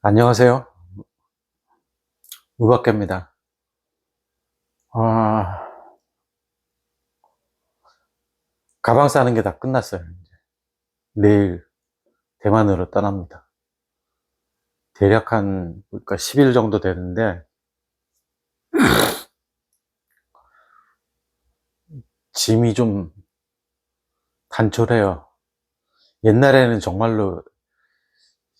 안녕하세요. 우박개입니다. 아, 가방 싸는 게 다 끝났어요. 이제. 내일 대만으로 떠납니다. 대략 그러니까 10일 정도 되는데, 짐이 좀 단촐해요. 옛날에는 정말로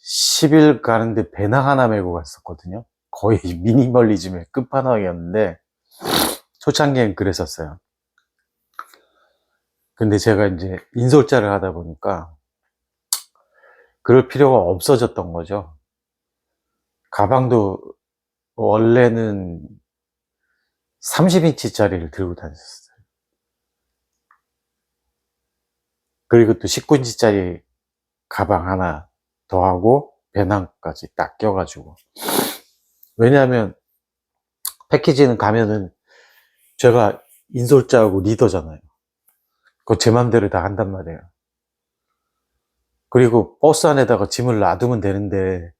10일 가는데 배낭 하나 메고 갔었거든요. 거의 미니멀리즘의 끝판왕이었는데, 초창기엔 그랬었어요. 근데 제가 이제 인솔자를 하다 보니까, 그럴 필요가 없어졌던 거죠. 가방도 원래는 30인치짜리를 들고 다녔어요. 그리고 또 19인치짜리 가방 하나 더 하고 배낭까지 딱 껴가지고. 왜냐하면 패키지는 가면은 제가 인솔자하고 리더잖아요. 그거 제 맘대로 다 한단 말이에요. 그리고 버스 안에다가 짐을 놔두면 되는데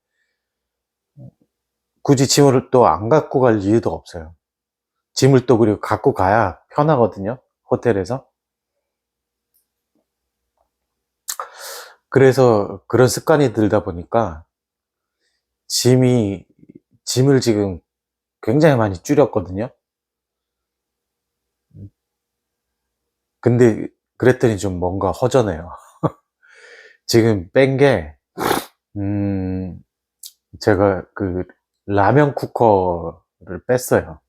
굳이 짐을 또 안 갖고 갈 이유도 없어요. 짐을 또 그리고 갖고 가야 편하거든요. 호텔에서. 그래서 그런 습관이 들다 보니까 짐이 짐을 지금 굉장히 많이 줄였거든요. 근데 그랬더니 좀 뭔가 허전해요. 지금 뺀 게, 음, 제가 그 라면 쿠커를 뺐어요.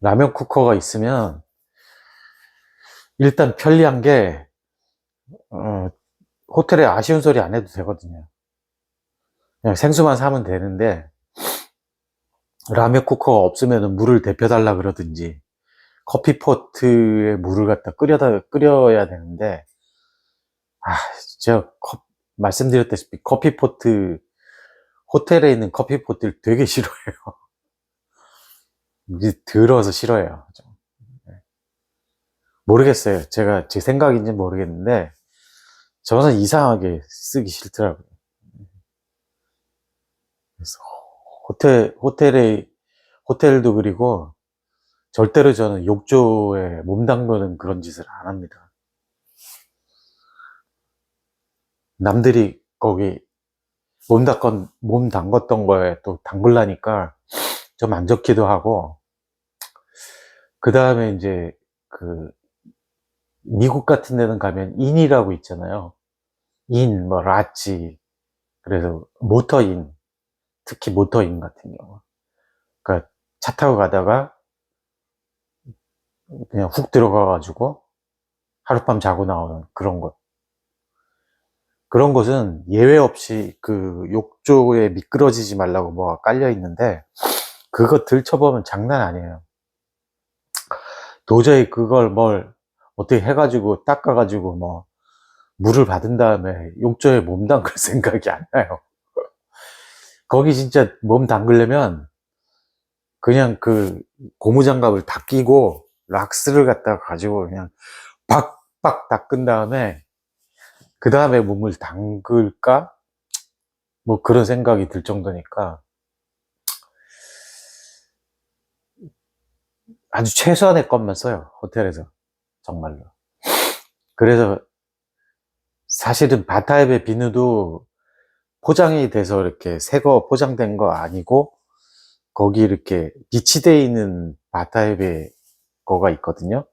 라면 쿠커가 있으면 일단 편리한 게, 어, 호텔에 아쉬운 소리 안 해도 되거든요. 그냥 생수만 사면 되는데, 라면 쿠커가 없으면 물을 데펴달라 그러든지, 커피포트에 물을 갖다 끓여야 되는데, 아, 제가 말씀드렸다시피 커피포트, 호텔에 있는 커피포트를 되게 싫어해요. 이제 더러워서 싫어해요. 모르겠어요. 제가 제 생각인지 모르겠는데, 저는 이상하게 쓰기 싫더라고요. 그래서 호텔도 그리고 절대로 저는 욕조에 몸 담그는 그런 짓을 안 합니다. 남들이 거기 몸 담궜던 거에 또 담글라니까 좀 안 좋기도 하고, 그 다음에 이제 그 미국 같은 데는 가면 인이라고 있잖아요. 뭐 라치, 그래서 모터인, 특히 모터인 같은 경우. 그러니까 차 타고 가다가 그냥 훅 들어가가지고 하룻밤 자고 나오는 그런 곳. 그런 곳은 예외 없이 그 욕조에 미끄러지지 말라고 뭐가 깔려 있는데, 그거 들춰보면 장난 아니에요. 도저히 그걸 뭘 어떻게 해가지고 닦아가지고 뭐 물을 받은 다음에 욕조에 몸 담글 생각이 안 나요. 거기 진짜 몸 담그려면 그냥 그 고무장갑을 다 끼고 락스를 갖다가 가지고 그냥 박박 닦은 다음에 그 다음에 몸을 담글까? 뭐 그런 생각이 들 정도니까 아주 최소한의 것만 써요. 호텔에서. 정말로. 그래서 사실은 바타입의 비누도 포장이 돼서 이렇게 새거 포장된 거 아니고 거기 이렇게 비치되어 있는 바타입의 거가 있거든요.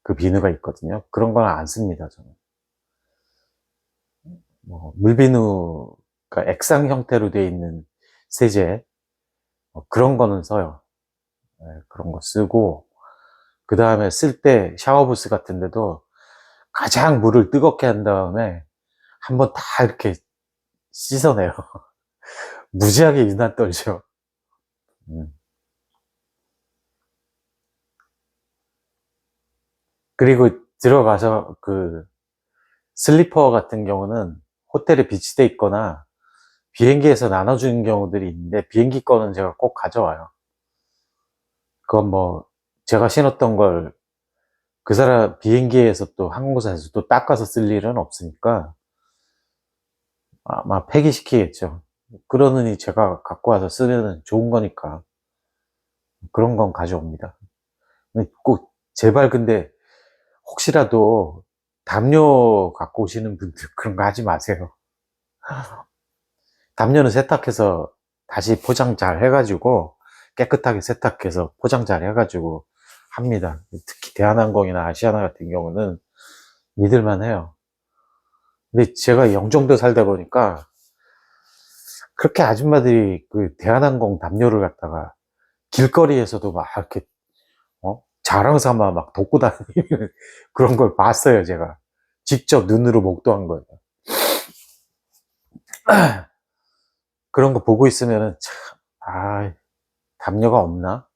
그 비누가 있거든요. 그런 건 안 씁니다, 저는. 뭐 물비누, 그러니까 액상 형태로 되어 있는 세제, 그런 거는 써요. 네, 그런 거 쓰고, 그 다음에 쓸 때 샤워부스 같은 데도 가장 물을 뜨겁게 한 다음에 한번 다 이렇게 씻어내요. 무지하게 유난 떨죠. 음. 그리고 들어가서 그 슬리퍼 같은 경우는 호텔에 비치돼 있거나 비행기에서 나눠주는 경우들이 있는데, 비행기 거는 제가 꼭 가져와요. 그건 뭐 제가 신었던 걸 그 사람 비행기에서 또 항공사에서 또 닦아서 쓸 일은 없으니까 아마 폐기시키겠죠. 그러느니 제가 갖고 와서 쓰면 좋은 거니까 그런 건 가져옵니다. 꼭 제발 근데 혹시라도 담요 갖고 오시는 분들 그런 거 하지 마세요. 담요는 세탁해서 다시 포장 잘 해가지고 깨끗하게 세탁해서 포장 잘 해가지고 합니다. 특히 대한항공이나 아시아나 같은 경우는 믿을만 해요. 근데 제가 영종도 살다 보니까 그렇게 아줌마들이 그 대한항공 담요를 갖다가 길거리에서도 막 이렇게 자랑 삼아 막 돕고 다니는 그런 걸 봤어요, 제가. 직접 눈으로 목도한 거예요. 그런 거 보고 있으면은 참, 담요가 없나?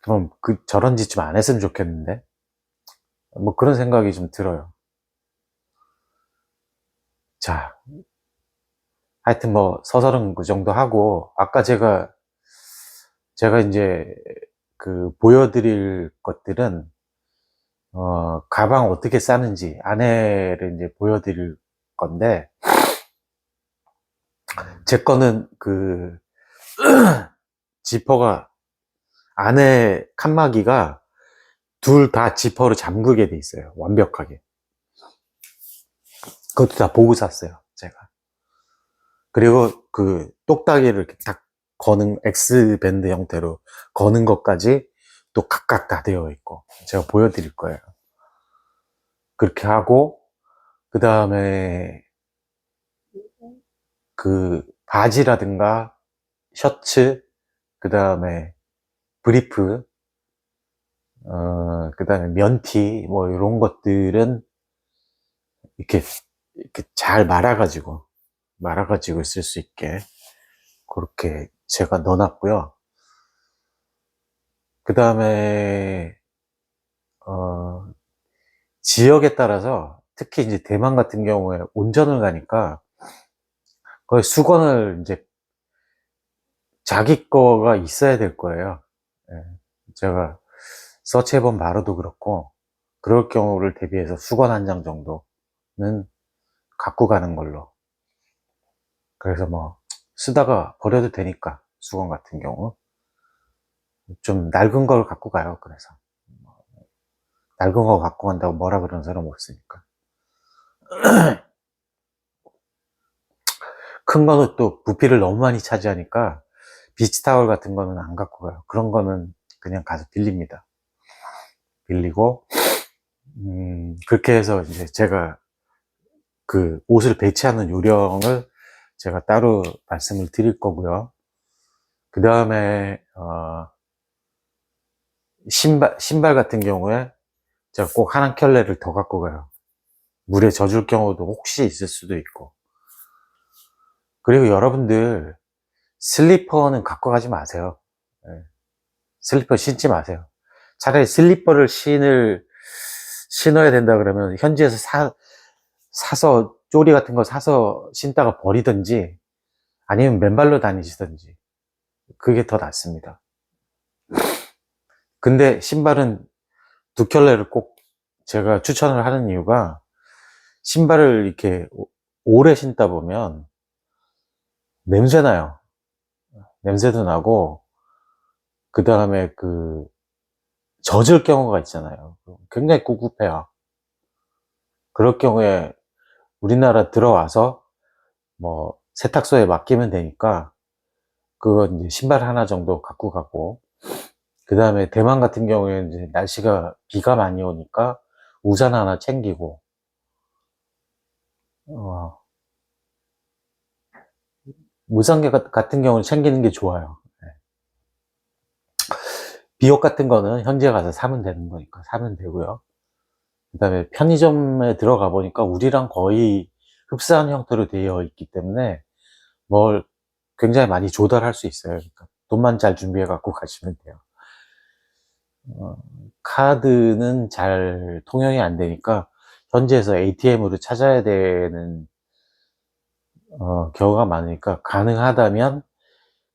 그럼 저런 짓 좀 안 했으면 좋겠는데? 뭐 그런 생각이 좀 들어요. 자, 하여튼 뭐 서설은 그 정도 하고, 아까 제가 이제 그 보여드릴 것들은, 가방 어떻게 싸는지, 안에를 이제 보여드릴 건데, 제 거는 그, 지퍼가, 안에 칸막이가 둘 다 지퍼로 잠그게 돼 있어요. 완벽하게. 그것도 다 보고 샀어요, 제가. 그리고 그 똑딱이를 이렇게 딱 거는 X밴드 형태로 거는 것까지 또 각각 다 되어 있고, 제가 보여드릴 거예요. 그렇게 하고, 그 다음에 그 바지라든가 셔츠, 그 다음에 브리프, 그 다음에 면티, 뭐 이런 것들은 이렇게, 이렇게 잘 말아가지고 쓸 수 있게 그렇게 제가 넣어놨고요. 그 다음에, 지역에 따라서 특히 이제 대만 같은 경우에 온천을 가니까 거의 수건을 이제 자기 거가 있어야 될 거예요. 예, 제가 서치해본 바로도 그렇고, 그럴 경우를 대비해서 수건 한 장 정도는 갖고 가는 걸로. 그래서 뭐 쓰다가 버려도 되니까, 수건 같은 경우 좀 낡은 걸 갖고 가요. 그래서 낡은 거 갖고 간다고 뭐라 그러는 사람 없으니까. 큰 거는 또 부피를 너무 많이 차지하니까 비치타월 같은 거는 안 갖고 가요. 그런 거는 그냥 가서 빌립니다. 빌리고, 그렇게 해서 이제 제가 그 옷을 배치하는 요령을 제가 따로 말씀을 드릴 거고요. 그 다음에, 신발 같은 경우에 제가 꼭 한 켤레를 더 갖고 가요. 물에 젖을 경우도 혹시 있을 수도 있고. 그리고 여러분들, 슬리퍼는 갖고 가지 마세요. 예, 슬리퍼 신지 마세요. 차라리 슬리퍼를 신어야 된다 그러면 현지에서 사서 쪼리 같은 거 사서 신다가 버리든지 아니면 맨발로 다니시든지 그게 더 낫습니다. 근데 신발은 두 켤레를 꼭 제가 추천을 하는 이유가 신발을 이렇게 오래 신다 보면 냄새 나요. 냄새도 나고 그 다음에 그 젖을 경우가 있잖아요. 굉장히 꿉꿉해요. 그럴 경우에 우리나라 들어와서 뭐 세탁소에 맡기면 되니까 그건 이제 신발 하나 정도 갖고 가고, 그 다음에 대만 같은 경우에는 이제 날씨가 비가 많이 오니까 우산 하나 챙기고, 어, 우산 같은 경우는 챙기는 게 좋아요. 네. 비옷 같은 거는 현지에 가서 사면 되는 거니까 사면 되고요. 그 다음에 편의점에 들어가 보니까 우리랑 거의 흡사한 형태로 되어 있기 때문에 뭘 굉장히 많이 조달할 수 있어요. 그러니까 돈만 잘 준비해 갖고 가시면 돼요. 카드는 잘 통용이 안 되니까 현지에서 ATM으로 찾아야 되는 경우가 많으니까, 가능하다면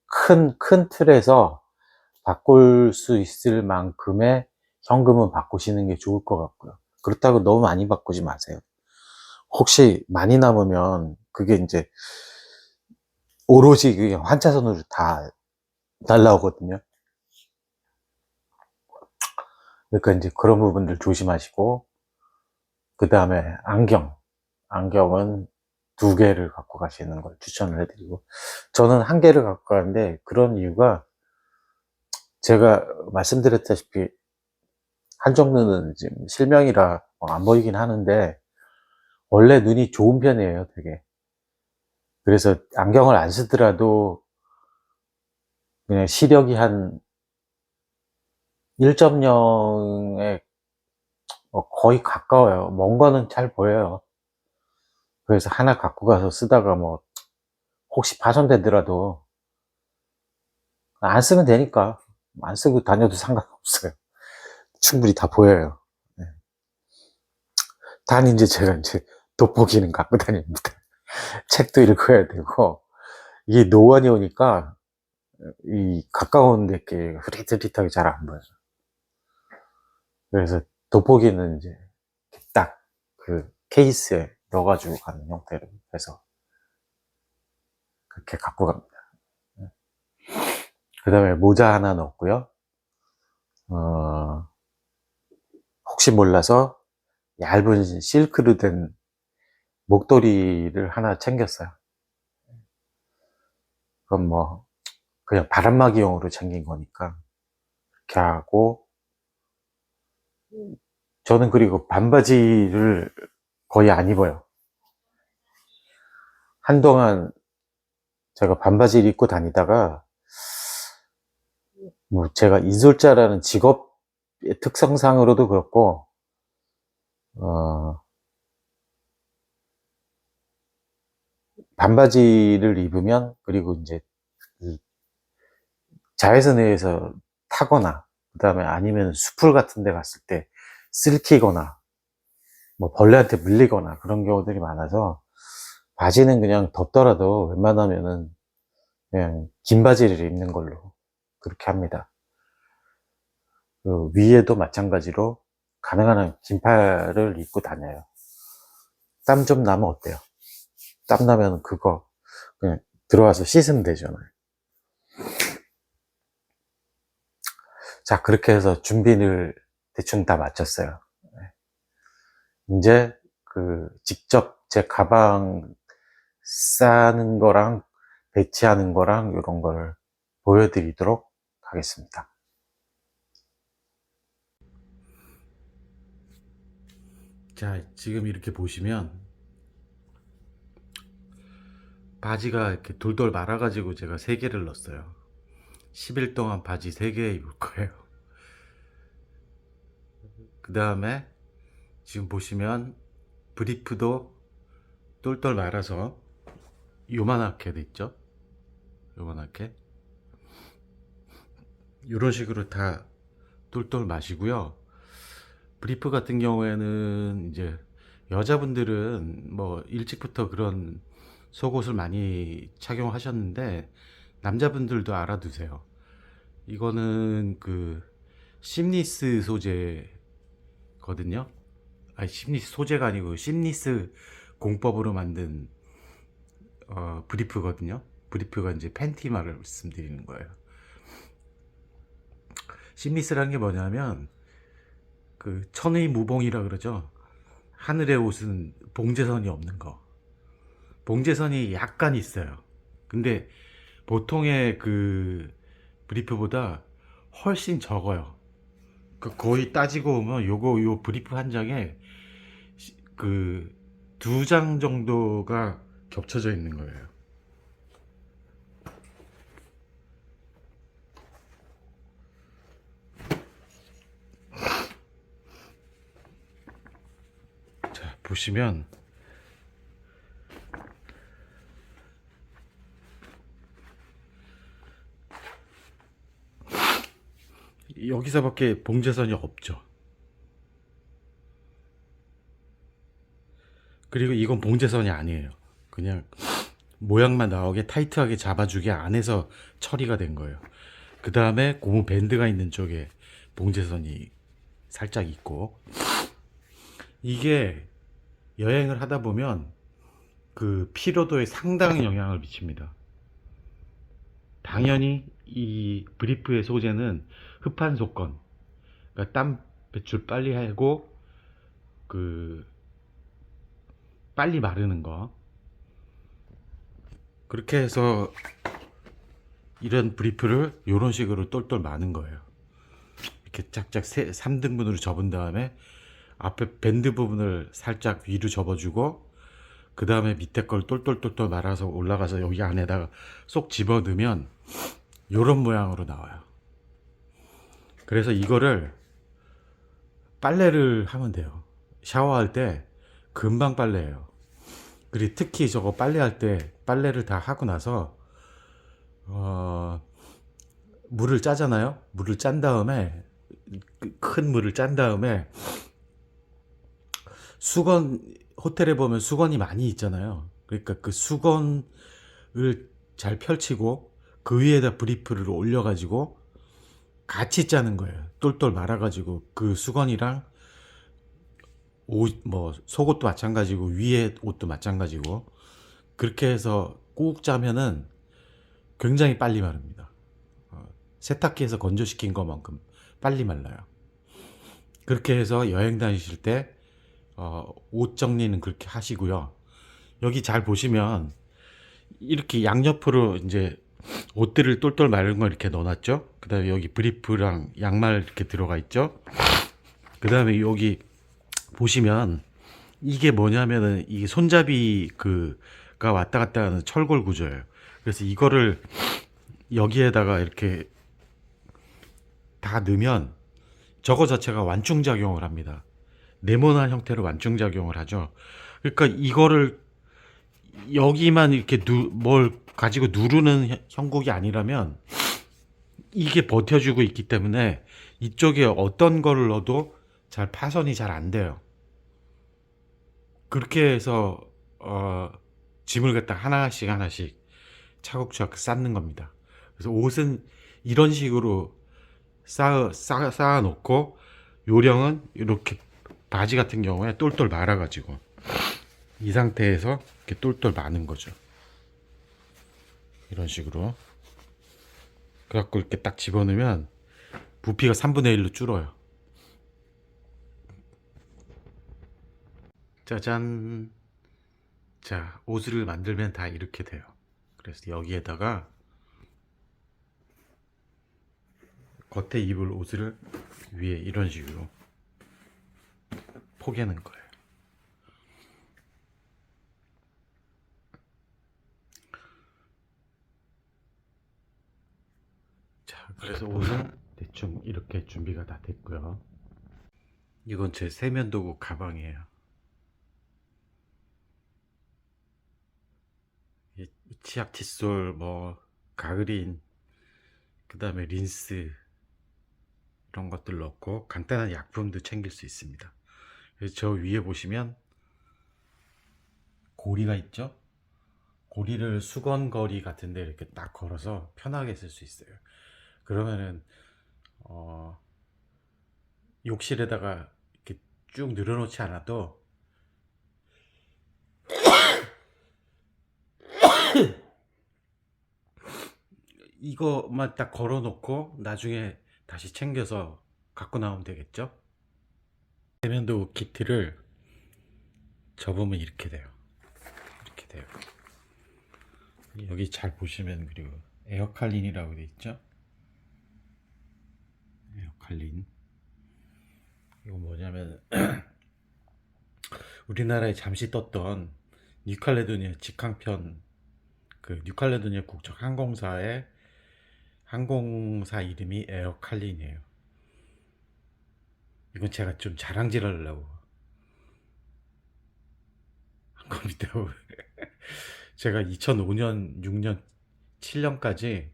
큰 틀에서 바꿀 수 있을 만큼의 현금은 바꾸시는 게 좋을 것 같고요. 그렇다고 너무 많이 바꾸지 마세요. 혹시 많이 남으면 그게 이제 오로지 그냥 환차선으로 다 날라오거든요. 그러니까 이제 그런 부분들 조심하시고, 그 다음에 안경은 2개를 갖고 가시는 걸 추천을 해드리고, 저는 1개를 갖고 가는데, 그런 이유가 제가 말씀드렸다시피 한쪽 눈은 지금 실명이라 안 보이긴 하는데, 원래 눈이 좋은 편이에요, 되게. 그래서 안경을 안 쓰더라도 그냥 시력이 한 1.0에 거의 가까워요. 먼 거는 잘 보여요. 그래서 하나 갖고 가서 쓰다가 뭐 혹시 파손되더라도 안 쓰면 되니까 안 쓰고 다녀도 상관없어요. 충분히 다 보여요. 네. 단 이제 제가 이제 돋보기는 갖고 다닙니다. 책도 읽어야 되고, 이게 노안이 오니까 이 가까운 데께 흐릿흐릿하게 잘 안 보여요. 그래서 돋보기는 이제 딱 그 케이스에 넣어가지고 가는 형태로 해서 그렇게 갖고 갑니다. 그 다음에 모자 하나 넣었고요. 혹시 몰라서 얇은 실크로 된 목도리를 하나 챙겼어요. 그건 뭐 그냥 바람막이용으로 챙긴 거니까 그렇게 하고, 저는 그리고 반바지를 거의 안 입어요. 한동안 제가 반바지를 입고 다니다가 뭐 제가 인솔자라는 직업의 특성상으로도 그렇고, 반바지를 입으면, 그리고 이제 이 자외선에서 타거나, 그 다음에 아니면 수풀 같은 데 갔을 때 쓸키거나 뭐 벌레한테 물리거나 그런 경우들이 많아서, 바지는 그냥 덥더라도 웬만하면은 그냥 긴 바지를 입는 걸로 그렇게 합니다. 그 위에도 마찬가지로 가능한 한 긴팔을 입고 다녀요. 땀 좀 나면 어때요? 땀 나면 그거 그냥 들어와서 씻으면 되잖아요. 자, 그렇게 해서 준비를 대충 다 마쳤어요. 이제 그 직접 제 가방 싸는 거랑 배치하는 거랑 이런 걸 보여드리도록 하겠습니다. 자, 지금 이렇게 보시면 바지가 이렇게 돌돌 말아가지고 제가 3개를 넣었어요. 10일 동안 바지 3개 입을 거예요. 그 다음에 지금 보시면 브리프도 똘똘 말아서 요만하게 됐죠. 요만하게 이런 식으로 다 똘똘 마시고요. 브리프 같은 경우에는 이제 여자분들은 뭐 일찍부터 그런 속옷을 많이 착용하셨는데, 남자분들도 알아두세요. 이거는 그 심니스 소재거든요. 아니, 심니스 소재가 아니고 심니스 공법으로 만든 브리프거든요. 브리프가 이제 팬티 말씀드리는 거예요. 심니스라는 게 뭐냐면 그 천의 무봉이라 그러죠. 하늘의 옷은 봉제선이 없는 거. 봉제선이 약간 있어요. 근데 보통의 그 브리프보다 훨씬 적어요. 그 거의 따지고 보면 요 브리프 한 장에 그 2장 정도가 겹쳐져 있는 거예요. 자, 보시면 여기서밖에 봉제선이 없죠. 그리고 이건 봉제선이 아니에요. 그냥 모양만 나오게 타이트하게 잡아주게 안에서 처리가 된 거예요. 그 다음에 고무 밴드가 있는 쪽에 봉제선이 살짝 있고, 이게 여행을 하다 보면 그 피로도에 상당히 영향을 미칩니다. 당연히 이 브리프의 소재는 흡한속건, 그러니까 땀 배출 빨리 하고 그 빨리 마르는 거, 그렇게 해서 이런 브리프를 이런 식으로 똘똘 마는 거예요. 이렇게 짝짝 3등분으로 접은 다음에 앞에 밴드 부분을 살짝 위로 접어주고, 그 다음에 밑에 걸 똘똘똘똘 말아서 올라가서 여기 안에다가 쏙 집어 넣으면 요런 모양으로 나와요. 그래서 이거를 빨래를 하면 돼요. 샤워할 때 금방 빨래해요. 그리고 특히 저거 빨래할 때 빨래를 다 하고 나서 물을 짜잖아요. 물을 짠 다음에, 큰 물을 짠 다음에 수건, 호텔에 보면 수건이 많이 있잖아요. 그러니까 그 수건을 잘 펼치고 그 위에다 브리프를 올려가지고 같이 짜는 거예요. 똘똘 말아가지고 그 수건이랑 옷, 뭐 속옷도 마찬가지고 위에 옷도 마찬가지고 그렇게 해서 꾹 짜면은 굉장히 빨리 마릅니다. 세탁기에서 건조시킨 것만큼 빨리 말라요. 그렇게 해서 여행 다니실 때 옷 정리는 그렇게 하시고요. 여기 잘 보시면 이렇게 양옆으로 이제 옷들을 똘똘 마른 걸 이렇게 넣어놨죠. 그 다음에 여기 브리프랑 양말 이렇게 들어가 있죠. 그 다음에 여기 보시면 이게 뭐냐면은 이게 손잡이 그가 왔다 갔다 하는 철골 구조예요. 그래서 이거를 여기에다가 이렇게 다 넣으면 저거 자체가 완충작용을 합니다. 네모난 형태로 완충작용을 하죠. 그러니까 이거를 여기만 이렇게 뭘 가지고 누르는 형국이 아니라면 이게 버텨주고 있기 때문에 이쪽에 어떤 거를 넣어도 잘 파손이 잘 안 돼요. 그렇게 해서 짐을 갖다 하나씩 하나씩 차곡차곡 쌓는 겁니다. 그래서 옷은 이런 식으로 쌓아 놓고, 요령은 이렇게 바지 같은 경우에 똘똘 말아가지고 이 상태에서 이렇게 똘똘 마는 거죠. 이런 식으로. 그래갖고 이렇게 딱 집어넣으면 부피가 3분의 1로 줄어요. 짜잔. 자, 옷을 만들면 다 이렇게 돼요. 그래서 여기에다가 겉에 입을 옷을 위에 이런 식으로 포개는 거예요. 자, 그래서 옷은 대충 이렇게 준비가 다 됐고요. 이건 제 세면도구 가방이에요. 치약, 칫솔, 뭐 가그린, 그 다음에 린스, 이런 것들 넣고 간단한 약품도 챙길 수 있습니다. 그래서 저 위에 보시면 고리가 있죠. 고리를 수건거리 같은데 이렇게 딱 걸어서 편하게 쓸 수 있어요. 그러면은 욕실에다가 이렇게 쭉 늘어놓지 않아도 이거만 딱 걸어놓고 나중에 다시 챙겨서 갖고 나오면 되겠죠. 세면도 키트를 접으면 이렇게 돼요. 이렇게 돼요. 여기 잘 보시면, 그리고 에어칼린이라고 돼 있죠. 에어칼린. 이거 뭐냐면 우리나라에 잠시 떴던 뉴칼레도니아 직항편, 그 뉴칼레도니아 국적 항공사 이름이 에어칼린이에요. 이건 제가 좀 자랑질 하려고 한 겁니다. 제가 2005년, 6년, 7년까지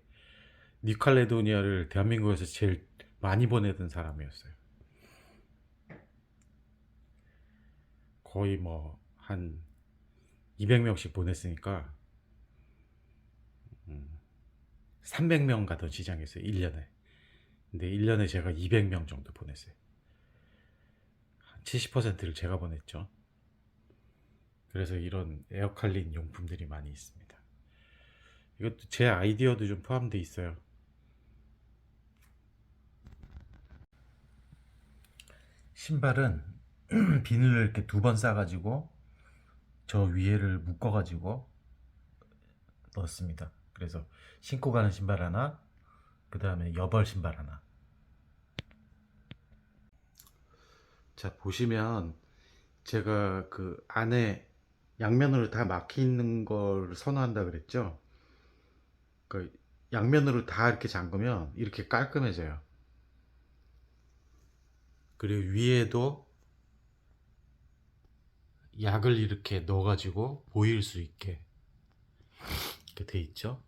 뉴칼레도니아를 대한민국에서 제일 많이 보내던 사람이었어요. 거의 뭐 한 200명씩 보냈으니까 300명 가던 시장이었어요, 1년에. 근데 1년에 제가 200명 정도 보냈어요. 한 70%를 제가 보냈죠. 그래서 이런 에어칼린 용품들이 많이 있습니다. 이것도 제 아이디어도 좀 포함되어 있어요. 신발은 비닐을 이렇게 2번 싸가지고 저 위에를 묶어가지고 넣었습니다. 그래서 신고 가는 신발 하나, 그 다음에 여벌 신발 하나. 자, 보시면 제가 그 안에 양면으로 다 막혀 있는 걸 선호한다 그랬죠. 그 양면으로 다 이렇게 잠그면 이렇게 깔끔해져요. 그리고 위에도 약을 이렇게 넣어가지고 보일 수 있게 이렇게 돼 있죠.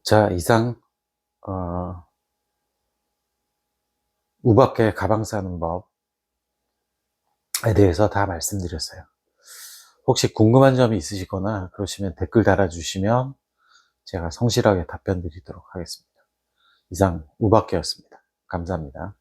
자, 이상 우밖에 가방 싸는 법에 대해서 다 말씀드렸어요. 혹시 궁금한 점이 있으시거나 그러시면 댓글 달아주시면 제가 성실하게 답변 드리도록 하겠습니다. 이상 우밖에였습니다. 감사합니다.